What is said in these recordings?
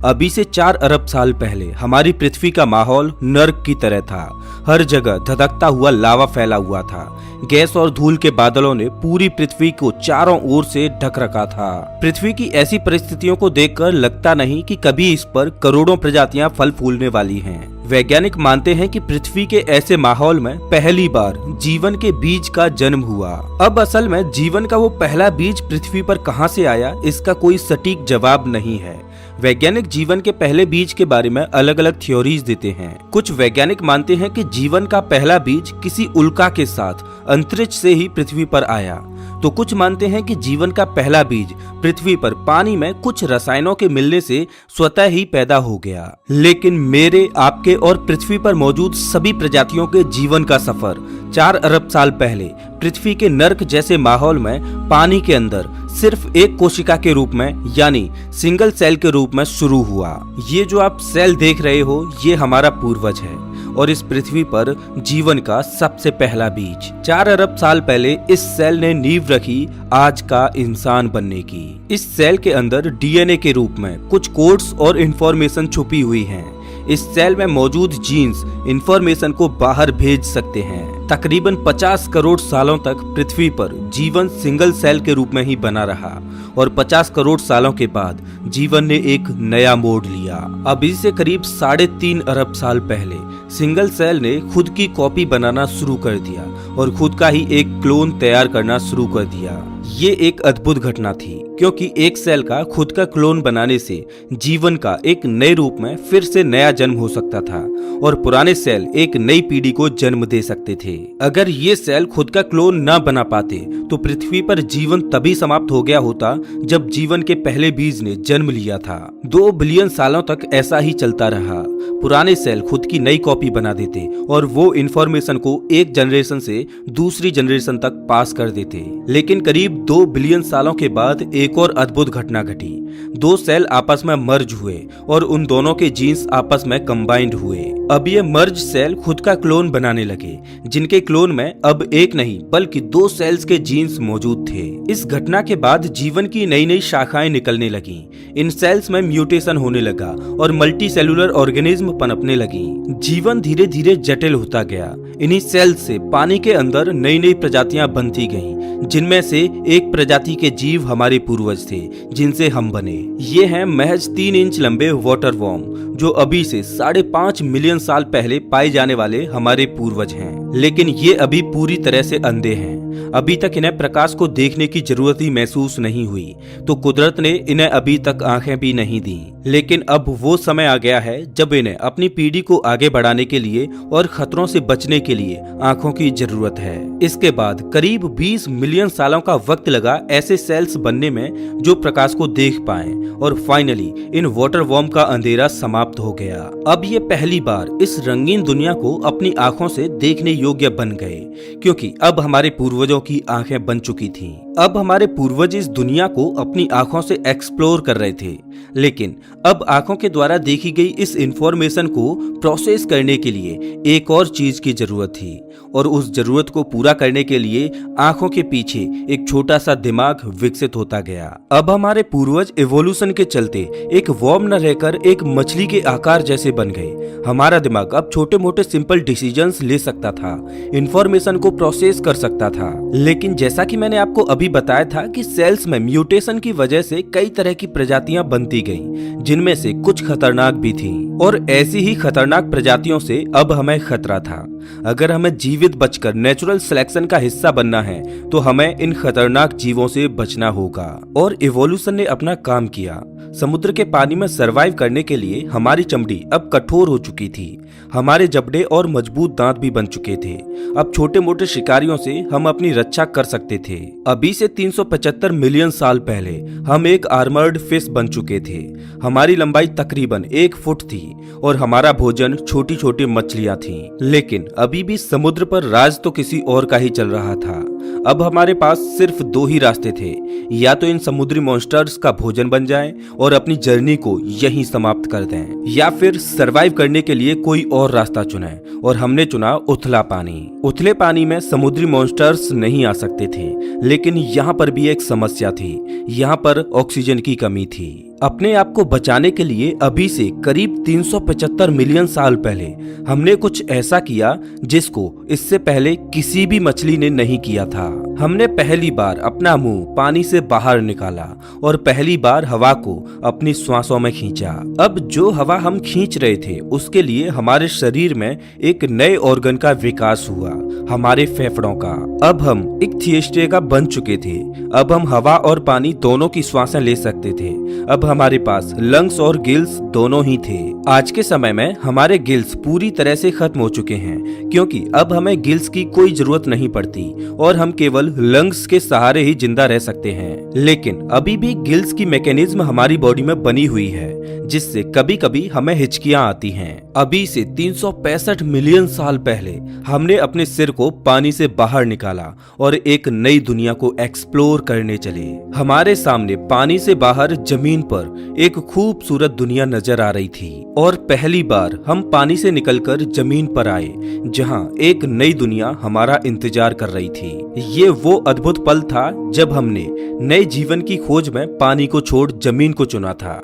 अभी से 4 अरब साल पहले हमारी पृथ्वी का माहौल नर्क की तरह था। हर जगह धधकता हुआ लावा फैला हुआ था। गैस और धूल के बादलों ने पूरी पृथ्वी को चारों ओर से ढक रखा था। पृथ्वी की ऐसी परिस्थितियों को देखकर लगता नहीं कि कभी इस पर करोड़ों प्रजातियां फल फूलने वाली हैं। वैज्ञानिक मानते हैं कि पृथ्वी के ऐसे माहौल में पहली बार जीवन के बीज का जन्म हुआ। अब असल में जीवन का वो पहला बीज पृथ्वी पर कहां से आया, इसका कोई सटीक जवाब नहीं है। वैज्ञानिक जीवन के पहले बीज के बारे में अलग अलग थ्योरीज देते हैं। कुछ वैज्ञानिक मानते हैं कि जीवन का पहला बीज किसी उल्का के साथ अंतरिक्ष से ही पृथ्वी पर आया, तो कुछ मानते हैं कि जीवन का पहला बीज पृथ्वी पर पानी में कुछ रसायनों के मिलने से स्वतः ही पैदा हो गया। लेकिन मेरे, आपके और पृथ्वी पर मौजूद सभी प्रजातियों के जीवन का सफर 4 अरब साल पहले पृथ्वी के नर्क जैसे माहौल में पानी के अंदर सिर्फ एक कोशिका के रूप में, यानी सिंगल सेल के रूप में शुरू हुआ। ये जो आप सेल देख रहे हो, ये हमारा पूर्वज है और इस पृथ्वी पर जीवन का सबसे पहला बीज 4 अरब साल पहले इस सेल ने नींव रखी आज का इंसान बनने की। इस सेल के अंदर डीएनए के रूप में कुछ कोड्स और इंफॉर्मेशन छुपी हुई हैं। इस सेल में मौजूद जीन्स इंफॉर्मेशन को बाहर भेज सकते हैं। तकरीबन 50 करोड़ सालों तक पृथ्वी पर जीवन सिंगल सेल के रूप में ही बना रहा और 50 करोड़ सालों के बाद जीवन ने एक नया मोड़ लिया। अभी से करीब 3.5 अरब साल पहले सिंगल सेल ने खुद की कॉपी बनाना शुरू कर दिया और खुद का ही एक क्लोन तैयार करना शुरू कर दिया। ये एक अद्भुत घटना थी, क्योंकि एक सेल का खुद का क्लोन बनाने से जीवन का एक नए रूप में फिर से नया जन्म हो सकता था और पुराने सेल एक नई पीढ़ी को जन्म दे सकते थे। अगर ये सेल खुद का क्लोन न बना पाते तो पृथ्वी पर जीवन तभी समाप्त हो गया होता जब जीवन के पहले बीज ने जन्म लिया था। 2 बिलियन सालों तक ऐसा ही चलता रहा। पुराने सेल खुद की नई कॉपी बना देते और वो इंफॉर्मेशन को एक जनरेशन से दूसरी जनरेशन तक पास कर देते। लेकिन करीब 2 बिलियन सालों के बाद एक और अद्भुत घटना घटी। 2 सेल आपस में मर्ज हुए और उन दोनों के जीन्स आपस में कंबाइंड हुए। अब ये मर्ज सेल खुद का क्लोन बनाने लगे, जिनके क्लोन में अब एक नहीं बल्कि 2 सेल्स के जीन्स मौजूद थे। इस घटना के बाद जीवन की नई नई शाखाएं निकलने लगी। इन सेल्स में म्यूटेशन होने लगा और मल्टी सेलुलर ऑर्गेनिज्म पनपने लगी। जीवन धीरे धीरे जटिल होता गया। इन्हीं सेल्स से पानी के अंदर नई नई प्रजातियां बनती गईं, जिनमें से एक प्रजाति के जीव हमारे पूर्वज थे, जिनसे हम बने। ये हैं महज 3 इंच लंबे वाटर वॉर्म, जो अभी से 5.5 मिलियन साल पहले पाए जाने वाले हमारे पूर्वज हैं। लेकिन ये अभी पूरी तरह से अंधे हैं। अभी तक इन्हें प्रकाश को देखने की जरूरत ही महसूस नहीं हुई, तो कुदरत ने इन्हें अभी तक आंखें भी नहीं दी। लेकिन अब वो समय आ गया है जब इन्हें अपनी पीढ़ी को आगे बढ़ाने के लिए और खतरों से बचने के लिए आंखों की जरूरत है। इसके बाद करीब 20 मिलियन सालों का वक्त लगा ऐसे सेल्स बनने में जो प्रकाश को देख पाएं, और फाइनली इन वाटर वॉर्म का अंधेरा समाप्त हो गया। अब ये पहली बार इस रंगीन दुनिया को अपनी आंखों से देखने योग्य बन गए, क्योंकि अब हमारे पूर्वजों की आंखें बन चुकी थीं। अब हमारे पूर्वज इस दुनिया को अपनी आंखों से एक्सप्लोर कर रहे थे, लेकिन अब आंखों के द्वारा देखी गई इस इंफॉर्मेशन को प्रोसेस करने के लिए एक और चीज की जरूरत थी, और उस जरूरत को पूरा करने के लिए आंखों के पीछे एक छोटा सा दिमाग विकसित होता गया। अब हमारे पूर्वज इवोल्यूशन के चलते एक वर्म न रहकर एक मछली के आकार जैसे बन गए। हमारा दिमाग अब छोटे मोटे सिंपल डिसीजंस ले सकता था, इंफॉर्मेशन को प्रोसेस कर सकता था। लेकिन जैसा कि मैंने आपको अभी बताया था कि सेल्स में म्यूटेशन की वजह से कई तरह की प्रजातियां बनती गईं, जिनमें से कुछ खतरनाक भी थीं, और ऐसी ही खतरनाक प्रजातियों से अब हमें खतरा था। अगर हमें जीवित बचकर नेचुरल सिलेक्शन का हिस्सा बनना है तो हमें इन खतरनाक जीवों से बचना होगा। और इवोल्यूशन ने अपना काम किया। समुद्र के पानी में सरवाइव करने के लिए हमारी चमड़ी अब कठोर हो चुकी थी। हमारे जबड़े और मजबूत दांत भी बन चुके थे। अब छोटे मोटे शिकारियों से हम अपनी रक्षा कर सकते थे। अभी से 375 मिलियन साल पहले हम एक आर्मर्ड फिश बन चुके थे। हमारी लंबाई तकरीबन 1 फुट थी और हमारा भोजन छोटी छोटी मछलियां थीं। लेकिन अभी भी समुद्र पर राज तो किसी और का ही चल रहा था। अब हमारे पास सिर्फ 2 ही रास्ते थे, या तो इन समुद्री मॉन्स्टर्स का भोजन बन जाएं और अपनी जर्नी को यहीं समाप्त कर दें, या फिर सरवाइव करने के लिए कोई और रास्ता चुनें, और हमने चुना उथला पानी। उथले पानी में समुद्री मॉन्स्टर्स नहीं आ सकते थे, लेकिन यहाँ पर भी एक समस्या थी। यहाँ पर ऑक्सीजन की कमी थी। अपने आप को बचाने के लिए अभी से करीब 375 मिलियन साल पहले हमने कुछ ऐसा किया जिसको इससे पहले किसी भी मछली ने नहीं किया था। हमने पहली बार अपना मुंह पानी से बाहर निकाला और पहली बार हवा को अपनी सांसों में खींचा। अब जो हवा हम खींच रहे थे उसके लिए हमारे शरीर में एक नए ऑर्गन का विकास हुआ, हमारे फेफड़ों का। अब हम एक थिएस्टेगा बन चुके थे। अब हम हवा और पानी दोनों की सांसें ले सकते थे। अब हमारे पास लंग्स और गिल्स दोनों ही थे। आज के समय में हमारे गिल्स पूरी तरह से खत्म हो चुके हैं, क्योंकि अब हमें गिल्स की कोई जरूरत नहीं पड़ती और हम केवल लंग्स के सहारे ही जिंदा रह सकते हैं। लेकिन अभी भी गिल्स की मैकेनिज्म हमारी बॉडी में बनी हुई है, जिससे कभी कभी हमें हिचकियां आती हैं। अभी से 365 मिलियन साल पहले हमने अपने सिर को पानी से बाहर निकाला और एक नई दुनिया को एक्सप्लोर करने चले। हमारे सामने पानी से बाहर जमीन पर एक खूबसूरत दुनिया नजर आ रही थी और पहली बार हम पानी से निकलकर जमीन पर आए, जहां एक नई दुनिया हमारा इंतजार कर रही थी। ये वो अद्भुत पल था जब हमने नए जीवन की खोज में पानी को छोड़ जमीन को चुना था।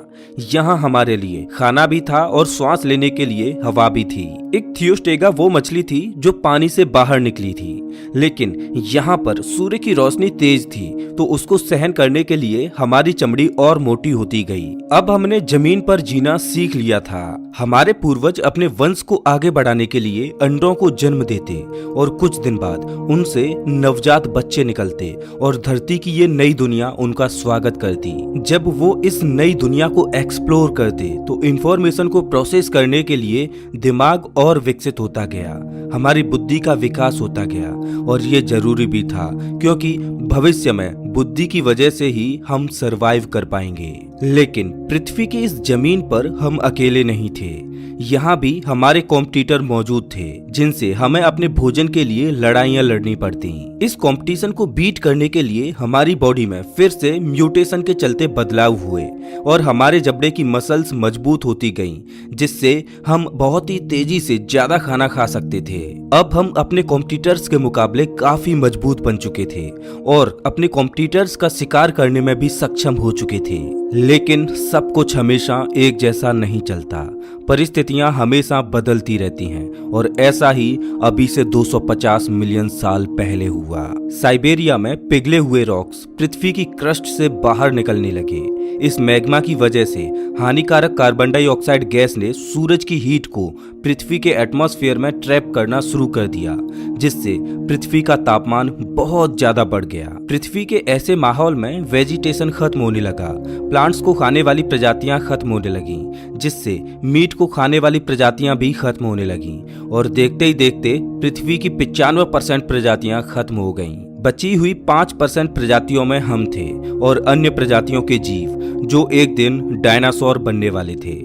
यहाँ हमारे लिए खाना भी था और सांस लेने के लिए हवा भी थी। एक थियोस्टेगा वो मछली थी जो पानी से बाहर निकली थी, लेकिन यहाँ पर सूर्य की रोशनी तेज थी, तो उसको सहन करने के लिए हमारी चमड़ी और मोटी होती गई। अब हमने जमीन पर जीना सीख लिया था। हमारे पूर्वज अपने वंश को आगे बढ़ाने के लिए अंडों को जन्म देते और कुछ दिन बाद उनसे नवजात बच्चे निकलते और धरती की ये नई दुनिया उनका स्वागत करती। जब वो इस नई दुनिया को एक्सप्लोर करते तो इंफॉर्मेशन को प्रोसेस करने के लिए दिमाग और विकसित होता गया, हमारी बुद्धि का विकास होता गया। और ये जरूरी भी था, क्योंकि भविष्य में बुद्धि की वजह से ही हम सरवाइव कर पाएंगे। लेकिन पृथ्वी की इस जमीन पर हम अकेले नहीं थे। यहाँ भी हमारे कॉम्पिटिटर मौजूद थे, जिनसे हमें अपने भोजन के लिए लड़ाइयाँ लड़नी पड़ती। इस कंपटीशन को बीट करने के लिए हमारी बॉडी में फिर से म्यूटेशन के चलते बदलाव हुए और हमारे जबड़े की मसल्स मजबूत होती गईं, जिससे हम बहुत ही तेजी से ज्यादा खाना खा सकते थे। अब हम अपने कॉम्पिटिटर्स के मुकाबले काफी मजबूत बन चुके थे और अपने कॉम्पिटिटर्स का शिकार करने में भी सक्षम हो चुके थे। लेकिन सब कुछ हमेशा एक जैसा नहीं चलता। परिस्थितियां हमेशा बदलती रहती हैं और ऐसा ही अभी से 250 मिलियन साल पहले हुआ। साइबेरिया में पिघले हुए रॉक्स पृथ्वी की क्रस्ट से बाहर निकलने लगे। इस मैग्मा की वजह से हानिकारक कार्बन डाइऑक्साइड गैस ने सूरज की हीट को पृथ्वी के एटमॉस्फेयर में ट्रैप करना शुरू कर दिया, जिससे पृथ्वी का तापमान बहुत ज्यादा बढ़ गया। पृथ्वी के ऐसे माहौल में वेजिटेशन खत्म होने लगा, प्लांट्स को खाने वाली प्रजातियां खत्म होने लगीं, जिससे मीट को खाने वाली प्रजातियां भी खत्म होने लगीं और देखते ही देखते पृथ्वी की 95% प्रजातियां खत्म हो गईं। बची हुई 5% प्रजातियों में हम थे और अन्य प्रजातियों के जीव जो एक दिन डायनासोर बनने वाले थे।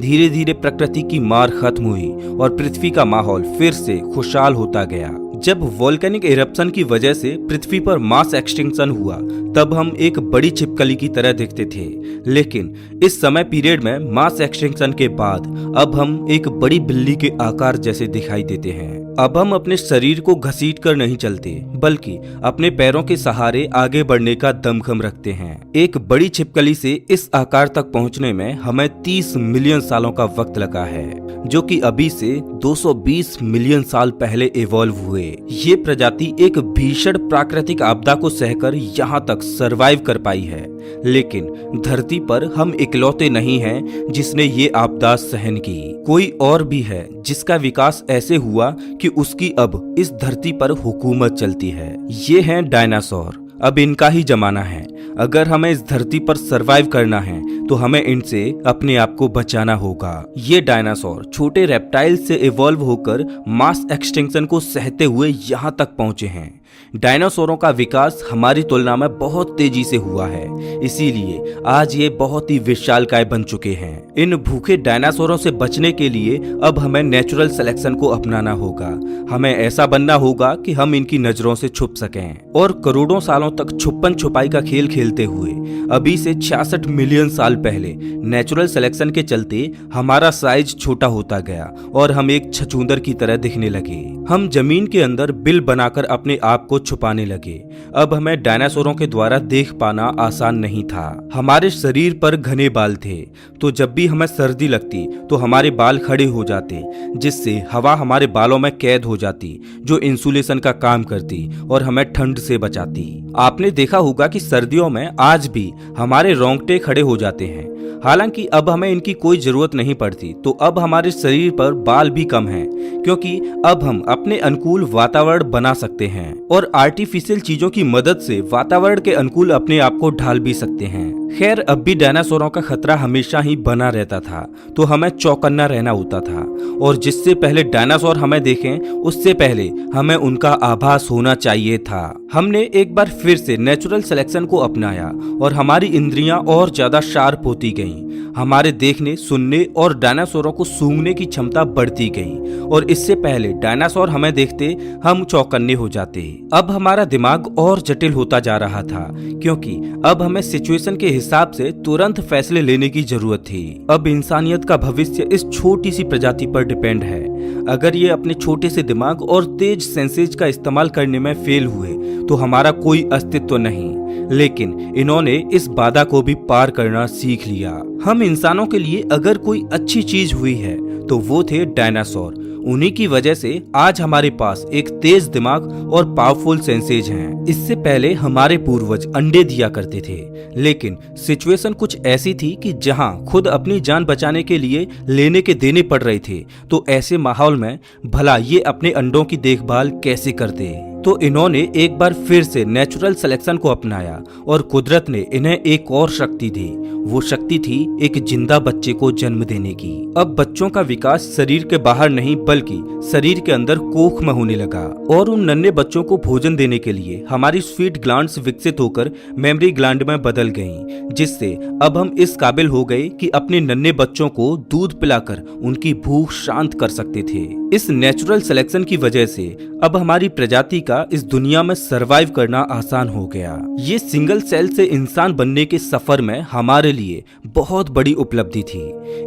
धीरे धीरे प्रकृति की मार खत्म हुई और पृथ्वी का माहौल फिर से खुशहाल होता गया। जब वोल्केनिक इरप्शन की वजह से पृथ्वी पर मास एक्सटिंक्शन हुआ, तब हम एक बड़ी छिपकली की तरह दिखते थे। लेकिन इस समय पीरियड में मास एक्सटिंक्शन के बाद अब हम एक बड़ी बिल्ली के आकार जैसे दिखाई देते हैं। अब हम अपने शरीर को घसीट कर नहीं चलते, बल्कि अपने पैरों के सहारे आगे बढ़ने का दमखम रखते हैं। एक बड़ी छिपकली से इस आकार तक पहुंचने में हमें 30 मिलियन सालों का वक्त लगा है, जो कि अभी से 220 मिलियन साल पहले इवॉल्व हुए। ये प्रजाति एक भीषण प्राकृतिक आपदा को सहकर यहाँ तक सरवाइव कर पाई है। लेकिन धरती पर हम इकलौते नहीं हैं जिसने ये आपदा सहन की। कोई और भी है जिसका विकास ऐसे हुआ कि उसकी अब इस धरती पर हुकूमत चलती है। ये हैं डायनासोर। अब इनका ही जमाना है। अगर हमें इस धरती पर सरवाइव करना है तो हमें इनसे अपने आप को बचाना होगा। ये डायनासोर छोटे रेप्टाइल से इवॉल्व होकर मास एक्सटिंक्शन को सहते हुए यहाँ तक पहुँचे हैं। डायनासोरों का विकास हमारी तुलना में बहुत तेजी से हुआ है, इसीलिए आज ये बहुत ही विशालकाय बन चुके हैं। इन भूखे डायनासोरों से बचने के लिए अब हमें नेचुरल सिलेक्शन को अपनाना होगा। हमें ऐसा बनना होगा कि हम इनकी नजरों से छुप सकें और करोड़ों सालों तक छुपन छुपाई का खेल खेलते हुए अभी से 66 मिलियन साल पहले नेचुरल सिलेक्शन के चलते हमारा साइज छोटा होता गया और हम एक छछूंदर की तरह दिखने लगे। हम जमीन के अंदर बिल बनाकर अपने आप को छुपाने लगे। अब हमें डायनासोरों के द्वारा देख पाना आसान नहीं था। हमारे शरीर पर घने बाल थे, तो जब भी हमें सर्दी लगती तो हमारे बाल खड़े हो जाते, जिससे हवा हमारे बालों में कैद हो जाती, जो इंसुलेशन का काम करती और हमें ठंड से बचाती। आपने देखा होगा कि सर्दियों में आज भी हमारे रोंगटे खड़े हो जाते हैं। हालांकि अब हमें इनकी कोई जरूरत नहीं पड़ती, तो अब हमारे शरीर पर बाल भी कम हैं, क्योंकि अब हम अपने अनुकूल वातावरण बना सकते हैं और आर्टिफिशियल चीजों की मदद से वातावरण के अनुकूल अपने आप को ढाल भी सकते हैं। खैर, अब भी डायनासोरों का खतरा हमेशा ही बना रहता था, तो हमें चौकन्ना रहना होता था और जिससे पहले डायनासोर हमें देखें उससे पहले हमें उनका आभास होना चाहिए था। हमने एक बार फिर से नेचुरल सिलेक्शन को अपनाया और हमारी इंद्रियां और ज्यादा शार्प होती गईं। हमारे देखने, सुनने और डायनासोरों को सूंघने की क्षमता बढ़ती गई और इससे पहले डायनासोर हमें देखते हम चौकन्ने हो जाते। अब हमारा दिमाग और जटिल होता जा रहा था, क्योंकि अब हमें सिचुएशन के हिसाब से तुरंत फैसले लेने की जरूरत थी। अब इंसानियत का भविष्य इस छोटी सी प्रजाति पर डिपेंड है। अगर ये अपने छोटे से दिमाग और तेज सेंसेज का इस्तेमाल करने में फेल हुए तो हमारा कोई अस्तित्व नहीं। लेकिन इन्होंने इस बाधा को भी पार करना सीख लिया। हम इंसानों के लिए अगर कोई अच्छी चीज हुई है तो वो थे डायनासोर। उन्हीं की वजह से आज हमारे पास एक तेज दिमाग और पावरफुल सेंसेज हैं। इससे पहले हमारे पूर्वज अंडे दिया करते थे, लेकिन सिचुएशन कुछ ऐसी थी कि जहां खुद अपनी जान बचाने के लिए लेने के देने पड़ रहे थे, तो ऐसे माहौल में भला ये अपने अंडों की देखभाल कैसे करते। तो इन्होंने एक बार फिर से नेचुरल सिलेक्शन को अपनाया और कुदरत ने इन्हें एक और शक्ति दी। वो शक्ति थी एक जिंदा बच्चे को जन्म देने की। अब बच्चों का विकास शरीर के बाहर नहीं बल्कि शरीर के अंदर कोख में होने लगा और उन नन्हे बच्चों को भोजन देने के लिए हमारी स्वीट ग्लैंड्स विकसित होकर मेमोरी ग्लैंड में बदल गईं, जिससे अब हम इस काबिल हो गए कि अपने नन्हे बच्चों को दूध पिलाकर उनकी भूख शांत कर सकते थे। इस नेचुरल सिलेक्शन की वजह से अब हमारी प्रजाति का इस दुनिया में सरवाइव करना आसान हो गया। ये सिंगल सेल से इंसान बनने के सफर में हमारे लिए बहुत बड़ी उपलब्धि थी।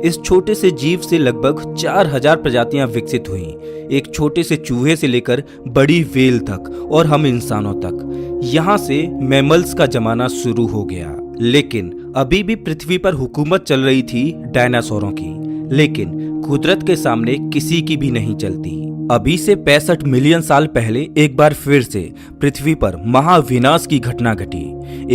इस छोटे से जीव से लगभग 4000 प्रजातियां विकसित हुईं, एक छोटे से चूहे से लेकर बड़ी व्हेल तक और हम इंसानों तक। यहाँ से मैमल्स का जमाना शुरू हो गया। लेकिन अभी भी पृथ्वी पर हुकूमत चल रही थी डायनासोरों की, लेकिन कुदरत के सामने किसी की भी नहीं चलती। अभी से 65 मिलियन साल पहले एक बार फिर से पृथ्वी पर महाविनाश की घटना घटी।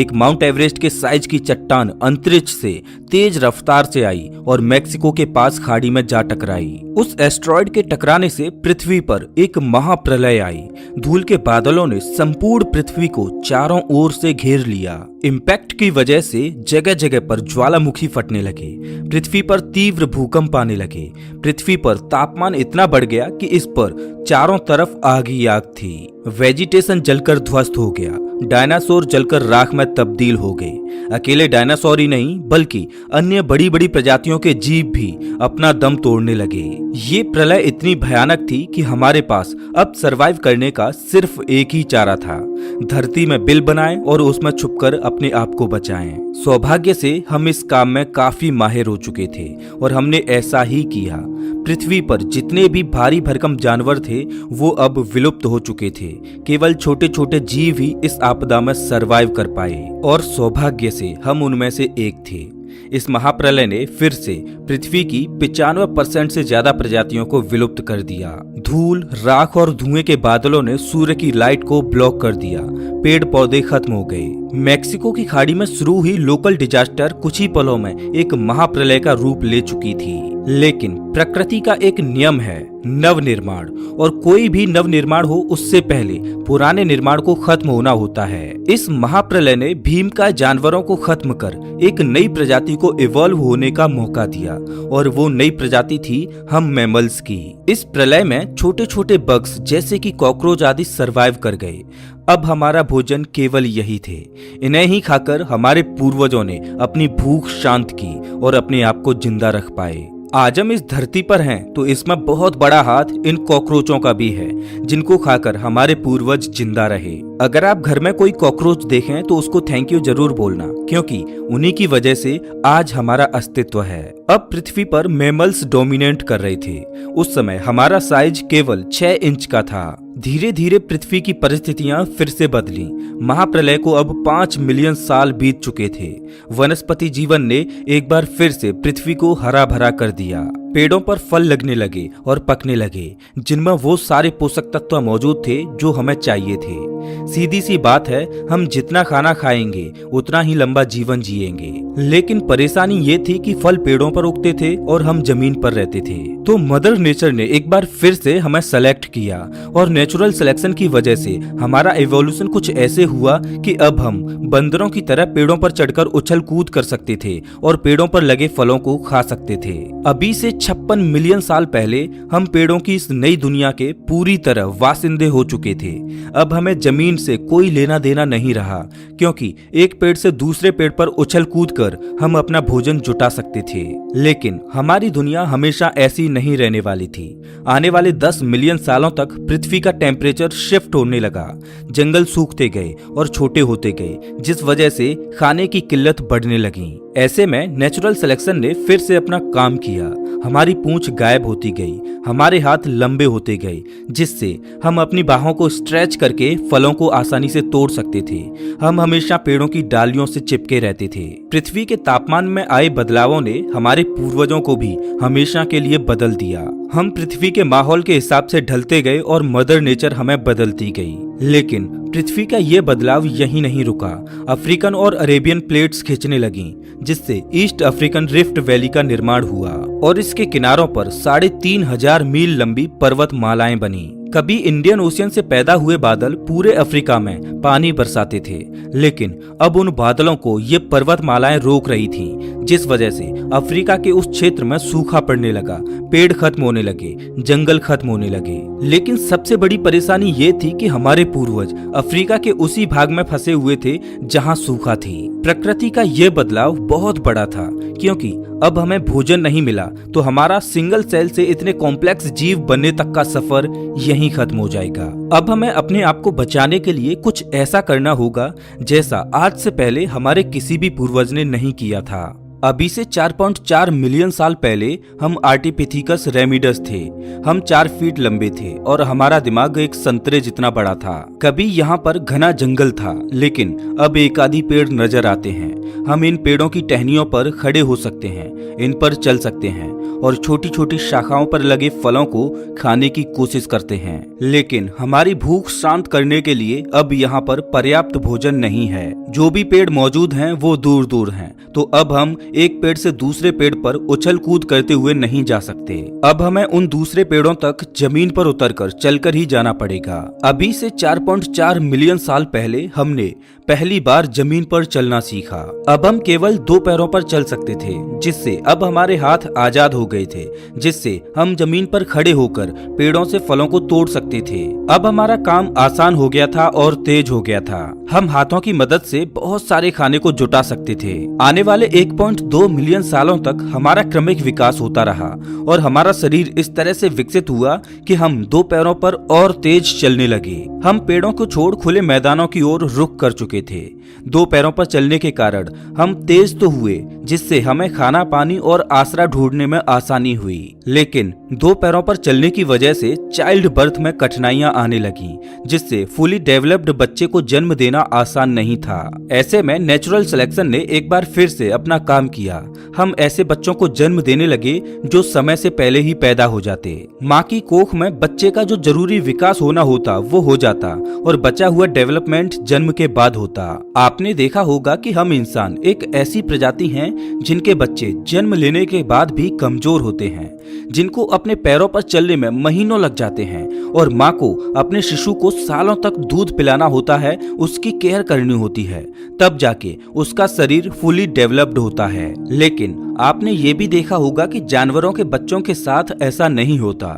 एक माउंट एवरेस्ट के साइज की चट्टान अंतरिक्ष से तेज रफ्तार से आई और मेक्सिको के पास खाड़ी में जा टकराई। उस एस्ट्रॉयड के टकराने से पृथ्वी पर एक महाप्रलय आई। धूल के बादलों ने संपूर्ण पृथ्वी को चारों ओर से घेर लिया। इम्पैक्ट की वजह से जगह जगह पर ज्वालामुखी फटने लगे। पृथ्वी पर तीव्र भूकंप आने लगे। पृथ्वी पर तापमान इतना बढ़ गया कि इस पर चारों तरफ आग ही आग थी। वेजिटेशन जलकर ध्वस्त हो गया। डायनासोर जलकर राख में तब्दील हो गए। अकेले डायनासोर ही नहीं बल्कि अन्य बड़ी बड़ी प्रजातियों के जीव भी अपना दम तोड़ने लगे। ये प्रलय इतनी भयानक थी कि हमारे पास अब सरवाइव करने का सिर्फ एक ही चारा था, धरती में बिल बनाएं और उसमें छुपकर अपने आप को बचाएं। सौभाग्य से हम इस काम में काफी माहिर हो चुके थे और हमने ऐसा ही किया। पृथ्वी पर जितने भी भारी भरकम जानवर थे वो अब विलुप्त हो चुके थे। केवल छोटे छोटे जीव ही इस आपदा में सरवाइव कर पाए और सौभाग्य से हम उनमें से एक थे। इस महाप्रलय ने फिर से पृथ्वी की 95% से ज्यादा प्रजातियों को विलुप्त कर दिया। धूल, राख और धुएं के बादलों ने सूर्य की लाइट को ब्लॉक कर दिया। पेड़ पौधे खत्म हो गए। मेक्सिको की खाड़ी में शुरू हुई लोकल डिजास्टर कुछ ही पलों में एक महाप्रलय का रूप ले चुकी थी। लेकिन प्रकृति का एक नियम है नवनिर्माण, और कोई भी नवनिर्माण हो उससे पहले पुराने निर्माण को खत्म होना होता है। इस महाप्रलय ने भीमकाय जानवरों को खत्म कर एक नई प्रजाति को इवॉल्व होने का मौका दिया, और वो नई प्रजाति थी हम मैमल्स की। इस प्रलय में छोटे छोटे बग्स जैसे कि कॉकरोच आदि सरवाइव कर गए। अब हमारा भोजन केवल यही थे। इन्हें ही खाकर हमारे पूर्वजों ने अपनी भूख शांत की और अपने आप को जिंदा रख पाए। आज हम इस धरती पर हैं तो इसमें बहुत बड़ा हाथ इन कॉकरोचों का भी है, जिनको खाकर हमारे पूर्वज जिंदा रहे। अगर आप घर में कोई कॉकरोच देखें तो उसको थैंक यू जरूर बोलना, क्योंकि उन्हीं की वजह से आज हमारा अस्तित्व है। अब पृथ्वी पर मैमल्स डोमिनेट कर रहे थे। उस समय हमारा साइज केवल 6 इंच का था। धीरे धीरे पृथ्वी की परिस्थितियां फिर से बदली। महाप्रलय को अब 5 मिलियन साल बीत चुके थे। वनस्पति जीवन ने एक बार फिर से पृथ्वी को हरा भरा कर दिया। पेड़ों पर फल लगने लगे और पकने लगे, जिनमें वो सारे पोषक तत्व मौजूद थे जो हमें चाहिए थे। सीधी सी बात है, हम जितना खाना खाएंगे उतना ही लंबा जीवन जिएंगे। लेकिन परेशानी ये थी कि फल पेड़ों पर उगते थे और हम जमीन पर रहते थे। तो मदर नेचर ने एक बार फिर से हमें सेलेक्ट किया, और नेचुरल सिलेक्शन की वजह से हमारा एवोल्यूशन कुछ ऐसे हुआ कि अब हम बंदरों की तरह पेड़ों पर चढ़कर उछल कूद कर सकते थे और पेड़ों पर लगे फलों को खा सकते थे। अभी से 56 मिलियन साल पहले हम पेड़ों की इस नई दुनिया के पूरी तरह वासिंदे हो चुके थे। अब हमें जमीन से कोई लेना देना नहीं रहा, क्योंकि एक पेड़ से दूसरे पेड़ पर उछल कूद कर हम अपना भोजन जुटा सकते थे। लेकिन हमारी दुनिया हमेशा ऐसी नहीं रहने वाली थी। आने वाले 10 मिलियन सालों तक पृथ्वी का टेम्परेचर शिफ्ट होने लगा। जंगल सूखते गए और छोटे होते गए, जिस वजह से खाने की किल्लत बढ़ने लगी। ऐसे में नेचुरल सिलेक्शन ने फिर से अपना काम किया। हमारी पूंछ गायब होती गई, हमारे हाथ लंबे होते गए, जिससे हम अपनी बाहों को स्ट्रेच करके फलों को आसानी से तोड़ सकते थे। हम हमेशा पेड़ों की डालियों से चिपके रहते थे। पृथ्वी के तापमान में आए बदलावों ने हमारे पूर्वजों को भी हमेशा के लिए बदल दिया। हम पृथ्वी के माहौल के हिसाब से ढलते गए और मदर नेचर हमें बदलती गई। लेकिन पृथ्वी का ये बदलाव यहीं नहीं रुका। अफ्रीकन और अरेबियन प्लेट्स खिंचने लगीं, जिससे ईस्ट अफ्रीकन रिफ्ट वैली का निर्माण हुआ, और इसके किनारों पर 3,500 मील लंबी पर्वतमालाएं बनी। कभी इंडियन ओशियन से पैदा हुए बादल पूरे अफ्रीका में पानी बरसाते थे, लेकिन अब उन बादलों को ये पर्वतमालाएं रोक रही थीं, जिस वजह से अफ्रीका के उस क्षेत्र में सूखा पड़ने लगा, पेड़ खत्म होने लगे, जंगल खत्म होने लगे। लेकिन सबसे बड़ी परेशानी ये थी कि हमारे पूर्वज अफ्रीका के उसी भाग में फंसे हुए थे जहाँ सूखा थी। प्रकृति का ये बदलाव बहुत बड़ा था, क्योंकि अब हमें भोजन नहीं मिला तो हमारा सिंगल सेल से इतने कॉम्प्लेक्स जीव बनने तक का सफर यहीं खत्म हो जाएगा। अब हमें अपने आप को बचाने के लिए कुछ ऐसा करना होगा जैसा आज से पहले हमारे किसी भी पूर्वज ने नहीं किया था। अभी से 4.4 मिलियन साल पहले हम आर्टिपिथिकस रेमिडस थे। हम 4 फीट लंबे थे और हमारा दिमाग एक संतरे जितना बड़ा था। कभी यहाँ पर घना जंगल था, लेकिन अब एक आधी पेड़ नजर आते हैं। हम इन पेड़ों की टहनियों पर खड़े हो सकते हैं, इन पर चल सकते हैं और छोटी छोटी शाखाओं पर लगे फलों को खाने की कोशिश करते हैं। लेकिन हमारी भूख शांत करने के लिए अब यहाँ पर पर्याप्त भोजन नहीं है। जो भी पेड़ मौजूद हैं वो दूर दूर हैं, तो अब हम एक पेड़ से दूसरे पेड़ पर उछल कूद करते हुए नहीं जा सकते। अब हमें उन दूसरे पेड़ों तक जमीन पर उतरकर चलकर ही जाना पड़ेगा। अभी से 4.4 मिलियन साल पहले हमने पहली बार जमीन पर चलना सीखा। अब हम केवल 2 पैरों पर चल सकते थे, जिससे अब हमारे हाथ आजाद हो गए थे, जिससे हम जमीन पर खड़े होकर पेड़ों से फलों को तोड़ सकते थे। अब हमारा काम आसान हो गया था और तेज हो गया था। हम हाथों की मदद से बहुत सारे खाने को जुटा सकते थे। आने वाले 1.2 मिलियन सालों तक हमारा क्रमिक विकास होता रहा और हमारा शरीर इस तरह से विकसित हुआ कि हम 2 पैरों पर और तेज चलने लगे। हम पेड़ों को छोड़ खुले मैदानों की ओर रुख कर चुके थे। 2 पैरों पर चलने के कारण हम तेज तो हुए, जिससे हमें खाना पानी और आसरा ढूंढने में आसानी हुई। लेकिन 2 पैरों पर चलने की वजह से चाइल्ड बर्थ में कठिनाइयां आने लगी, जिससे फुली डेवलप्ड बच्चे को जन्म देना आसान नहीं था। ऐसे में नेचुरल सिलेक्शन ने एक बार फिर से अपना काम किया। हम ऐसे बच्चों को जन्म देने लगे जो समय से पहले ही पैदा हो जाते। माँ की कोख में बच्चे का जो जरूरी विकास होना होता वो हो जाता और बचा हुआ डेवलपमेंट जन्म के बाद होता। आपने देखा होगा कि हम इंसान एक ऐसी प्रजाति हैं जिनके बच्चे जन्म लेने के बाद भी कमजोर होते हैं, जिनको अपने पैरों पर चलने में महीनों लग जाते हैं और माँ को अपने शिशु को सालों तक दूध पिलाना होता है, उसकी केयर करनी होती है, तब जाके उसका शरीर फुली डेवलप्ड होता है। लेकिन आपने ये भी देखा होगा कि जानवरों के बच्चों के साथ ऐसा नहीं होता।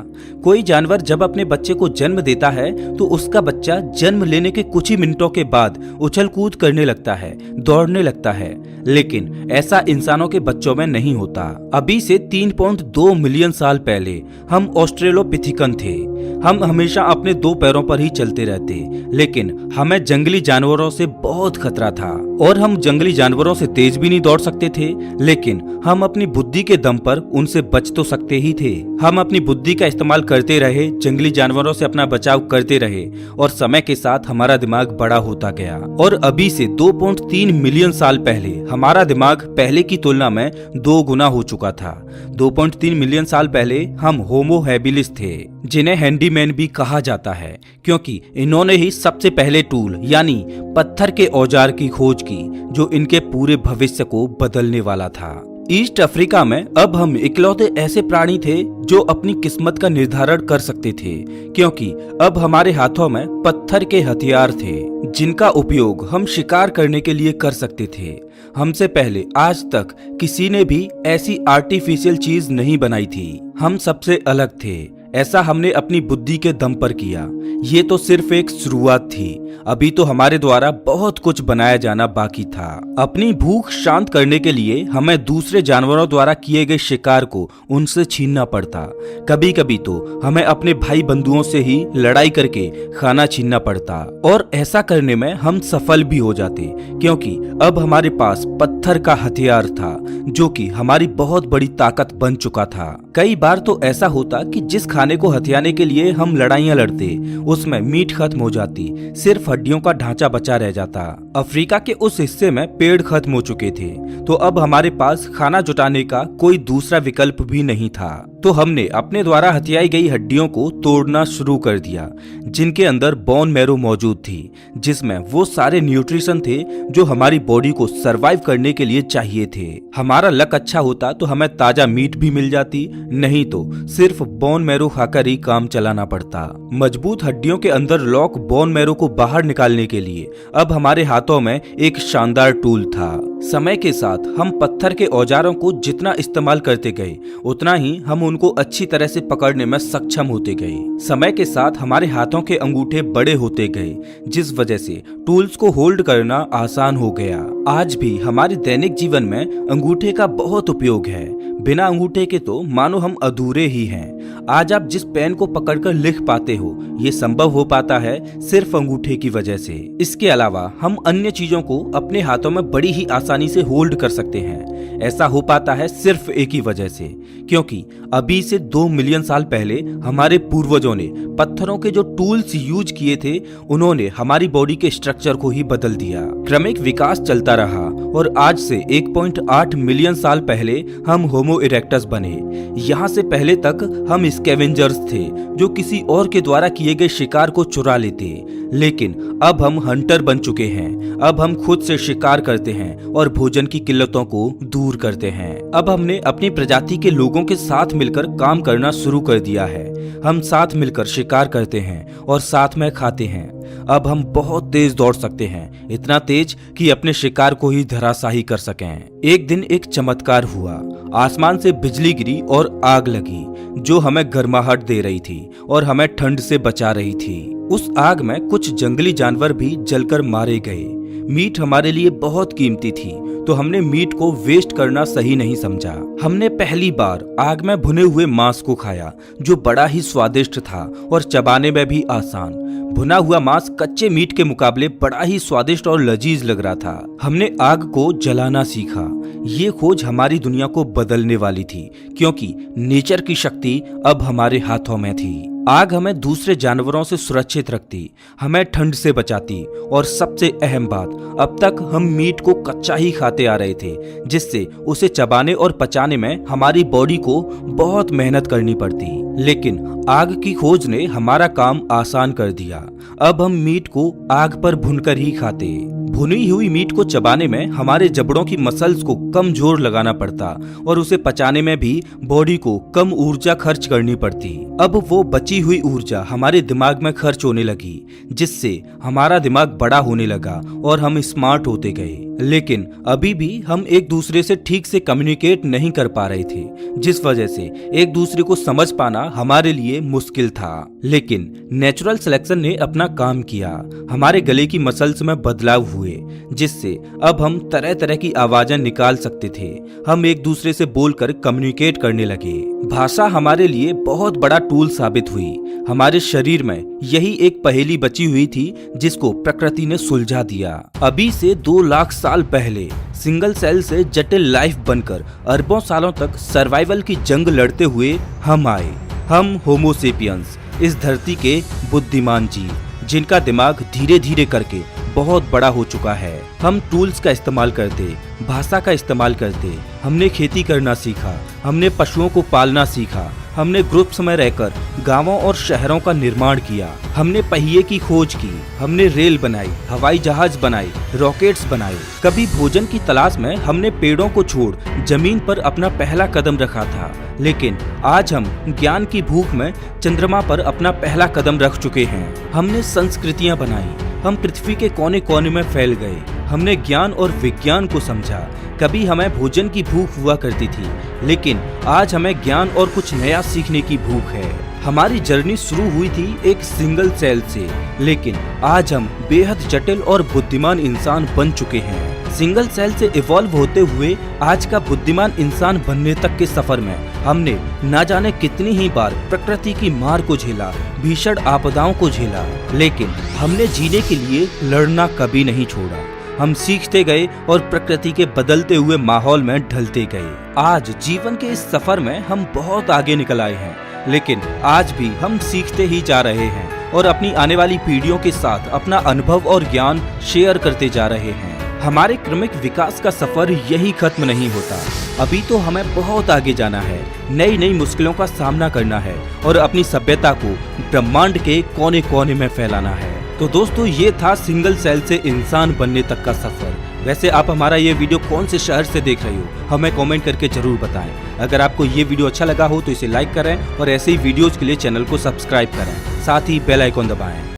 कोई जानवर जब अपने बच्चे को जन्म देता है तो उसका बच्चा जन्म लेने के कुछ ही मिनटों के बाद उछल कूद करने लगता है, दौड़ने लगता है, लेकिन ऐसा इंसानों के बच्चों में नहीं होता। अभी से 3.2 मिलियन साल पहले हम ऑस्ट्रेलोपिथिकन थे। हम हमेशा अपने दो पैरों पर ही चलते रहते, लेकिन हमें जंगली जानवरों से बहुत खतरा था और हम जंगली जानवरों से तेज भी नहीं दौड़ सकते थे, लेकिन हम अपनी बुद्धि के दम पर उनसे बच तो सकते ही थे। हम अपनी बुद्धि का इस्तेमाल करते रहे, जंगली जानवरों से अपना बचाव करते रहे और समय के साथ हमारा दिमाग बड़ा होता गया। और अभी से 2.3 मिलियन साल पहले हमारा दिमाग पहले की तुलना में 2 गुना हो चुका था। 2.3 मिलियन साल पहले हम होमो हैबिलिस थे, जिन्हें हैंडीमैन भी कहा जाता है, क्योंकि इन्होंने ही सबसे पहले टूल यानी पत्थर के औजार की खोज की, जो इनके पूरे भविष्य को बदलने वाला था। ईस्ट अफ्रीका में अब हम इकलौते ऐसे प्राणी थे जो अपनी किस्मत का निर्धारण कर सकते थे, क्योंकि अब हमारे हाथों में पत्थर के हथियार थे, जिनका उपयोग हम शिकार करने के लिए कर सकते थे। हमसे पहले आज तक किसी ने भी ऐसी आर्टिफिशियल चीज नहीं बनाई थी। हम सबसे अलग थे। ऐसा हमने अपनी बुद्धि के दम पर किया। ये तो सिर्फ एक शुरुआत थी, अभी तो हमारे द्वारा बहुत कुछ बनाया जाना बाकी था। अपनी भूख शांत करने के लिए हमें दूसरे जानवरों द्वारा किए गए शिकार को उनसे छीनना पड़ता। कभी कभी तो हमें अपने भाई बंधुओं से ही लड़ाई करके खाना छीनना पड़ता, और ऐसा करने में हम सफल भी हो जाते, क्योंकि अब हमारे पास पत्थर का हथियार था, जो कि हमारी बहुत बड़ी ताकत बन चुका था। कई बार तो ऐसा होता कि जिस खाने को हथियाने के लिए हम लड़ाइयां लड़ते, उसमें मीट खत्म हो जाती, सिर्फ हड्डियों का ढांचा बचा रह जाता। अफ्रीका के उस हिस्से में पेड़ खत्म हो चुके थे, तो अब हमारे पास खाना जुटाने का कोई दूसरा विकल्प भी नहीं था। तो हमने अपने द्वारा हथियाई गई हड्डियों को तोड़ना शुरू कर दिया, जिनके अंदर बोन मैरो मौजूद थी, जिसमें वो सारे न्यूट्रिशन थे जो हमारी बॉडी को सरवाइव करने के लिए चाहिए थे। हमारा लक अच्छा होता तो हमें ताजा मीट भी मिल जाती, नहीं तो सिर्फ बोन मैरो खाकर ही काम चलाना पड़ता। मजबूत हड्डियों के अंदर लॉक बोन मैरो को बाहर निकालने के लिए अब हमारे हाथों में एक शानदार टूल था। समय के साथ हम पत्थर के औजारों को जितना इस्तेमाल करते गए, उतना ही हम उनको अच्छी तरह से पकड़ने में सक्षम होते गए। समय के साथ हमारे हाथों के अंगूठे बड़े होते गए, जिस वजह से टूल्स को होल्ड करना आसान हो गया। आज भी हमारे दैनिक जीवन में अंगूठे का बहुत उपयोग है। बिना अंगूठे के तो मानो हम अधूरे ही हैं। आज आप जिस पेन को पकड़कर लिख पाते हो, ये संभव हो पाता है सिर्फ अंगूठे की वजह से। इसके अलावा हम अन्य चीजों को अपने हाथों में बड़ी ही आसानी से होल्ड कर सकते हैं। ऐसा हो पाता है सिर्फ एक ही वजह से, क्योंकि अभी से 2 मिलियन साल पहले हमारे पूर्वजों ने पत्थरों के जो टूल्स यूज किए थे, उन्होंने हमारी बॉडी के स्ट्रक्चर को ही बदल दिया। क्रमिक विकास चलता रहा और आज से 1.8 मिलियन साल पहले हम होमो इरेक्टस बने। यहाँ से पहले तक हम स्कैवेंजर्स थे, जो किसी और के द्वारा किए गए शिकार को चुरा लेते, लेकिन अब हम हंटर बन चुके हैं। अब हम खुद से शिकार करते हैं और भोजन की किल्लतों को दूर करते हैं। अब हमने अपनी प्रजाति के लोगों के साथ मिलकर काम करना शुरू कर दिया है। हम साथ मिलकर शिकार करते हैं और साथ में खाते हैं। अब हम बहुत तेज दौड़ सकते हैं, इतना तेज कि अपने शिकार को ही धराशायी कर सकें। एक दिन एक चमत्कार हुआ। आसमान से बिजली गिरी और आग लगी, जो हमें गर्माहट दे रही थी और हमें ठंड से बचा रही थी। उस आग में कुछ जंगली जानवर भी जलकर मारे गए। मीट हमारे लिए बहुत कीमती थी, तो हमने मीट को वेस्ट करना सही नहीं समझा। हमने पहली बार आग में भुने हुए मांस को खाया, जो बड़ा ही स्वादिष्ट था और चबाने में भी आसान। भुना हुआ मांस कच्चे मीट के मुकाबले बड़ा ही स्वादिष्ट और लजीज लग रहा था। हमने आग को जलाना सीखा। ये खोज हमारी दुनिया को बदलने वाली थी, क्योंकि नेचर की शक्ति अब हमारे हाथों में थी। आग हमें दूसरे जानवरों से सुरक्षित रखती, हमें ठंड से बचाती, और सबसे अहम बात, अब तक हम मीट को कच्चा ही खाते आ रहे थे, जिससे उसे चबाने और पचाने में हमारी बॉडी को बहुत मेहनत करनी पड़ती। लेकिन आग की खोज ने हमारा काम आसान कर दिया। अब हम मीट को आग पर भूनकर ही खाते। भुनी हुई मीट को चबाने में हमारे जबड़ों की मसल्स को कम जोर लगाना पड़ता और उसे पचाने में भी बॉडी को कम ऊर्जा खर्च करनी पड़ती। अब वो बची हुई ऊर्जा हमारे दिमाग में खर्च होने लगी, जिससे हमारा दिमाग बड़ा होने लगा और हम स्मार्ट होते गए। लेकिन अभी भी हम एक दूसरे से ठीक से कम्युनिकेट नहीं कर पा रहे थे, जिस वजह से एक दूसरे को समझ पाना हमारे लिए मुश्किल था। लेकिन नेचुरल सिलेक्शन ने अपना काम किया, हमारे गले की मसल्स में बदलाव हुए, जिससे अब हम तरह तरह की आवाजें निकाल सकते थे। हम एक दूसरे से बोलकर कम्युनिकेट करने लगे। भाषा हमारे लिए बहुत बड़ा टूल साबित हुई। हमारे शरीर में यही एक पहेली बची हुई थी जिसको प्रकृति ने सुलझा दिया। अभी से 2 लाख साल पहले सिंगल सेल से जटिल लाइफ बनकर अरबों सालों तक सर्वाइवल की जंग लड़ते हुए हम आए। हम होमो सेपियंस, इस धरती के बुद्धिमान जीव, जिनका दिमाग धीरे धीरे करके बहुत बड़ा हो चुका है। हम टूल्स का इस्तेमाल करते, भाषा का इस्तेमाल करते, हमने खेती करना सीखा, हमने पशुओं को पालना सीखा, हमने ग्रुप्स में रहकर गांवों और शहरों का निर्माण किया, हमने पहिए की खोज की, हमने रेल बनाई, हवाई जहाज बनाए, रॉकेट्स बनाए। कभी भोजन की तलाश में हमने पेड़ों को छोड़ जमीन पर अपना पहला कदम रखा था, लेकिन आज हम ज्ञान की भूख में चंद्रमा पर अपना पहला कदम रख चुके हैं। हमने संस्कृतियां बनाई, हम पृथ्वी के कोने कोने में फैल गए, हमने ज्ञान और विज्ञान को समझा। कभी हमें भोजन की भूख हुआ करती थी, लेकिन आज हमें ज्ञान और कुछ नया सीखने की भूख है। हमारी जर्नी शुरू हुई थी एक सिंगल सेल से, लेकिन आज हम बेहद जटिल और बुद्धिमान इंसान बन चुके हैं। सिंगल सेल से इवॉल्व होते हुए आज का बुद्धिमान इंसान बनने तक के सफर में हमने ना जाने कितनी ही बार प्रकृति की मार को झेला, भीषण आपदाओं को झेला, लेकिन हमने जीने के लिए लड़ना कभी नहीं छोड़ा। हम सीखते गए और प्रकृति के बदलते हुए माहौल में ढलते गए। आज जीवन के इस सफर में हम बहुत आगे निकल आए हैं, लेकिन आज भी हम सीखते ही जा रहे हैं और अपनी आने वाली पीढ़ियों के साथ अपना अनुभव और ज्ञान शेयर करते जा रहे हैं। हमारे क्रमिक विकास का सफर यही खत्म नहीं होता। अभी तो हमें बहुत आगे जाना है, नई नई मुश्किलों का सामना करना है और अपनी सभ्यता को ब्रह्मांड के कोने कोने में फैलाना है। तो दोस्तों, ये था सिंगल सेल से इंसान बनने तक का सफर। वैसे आप हमारा ये वीडियो कौन से शहर से देख रहे हो, हमें कमेंट करके जरूर बताएं। अगर आपको ये वीडियो अच्छा लगा हो तो इसे लाइक करें और ऐसे ही वीडियोस के लिए चैनल को सब्सक्राइब करें, साथ ही बेल आइकॉन दबाएं।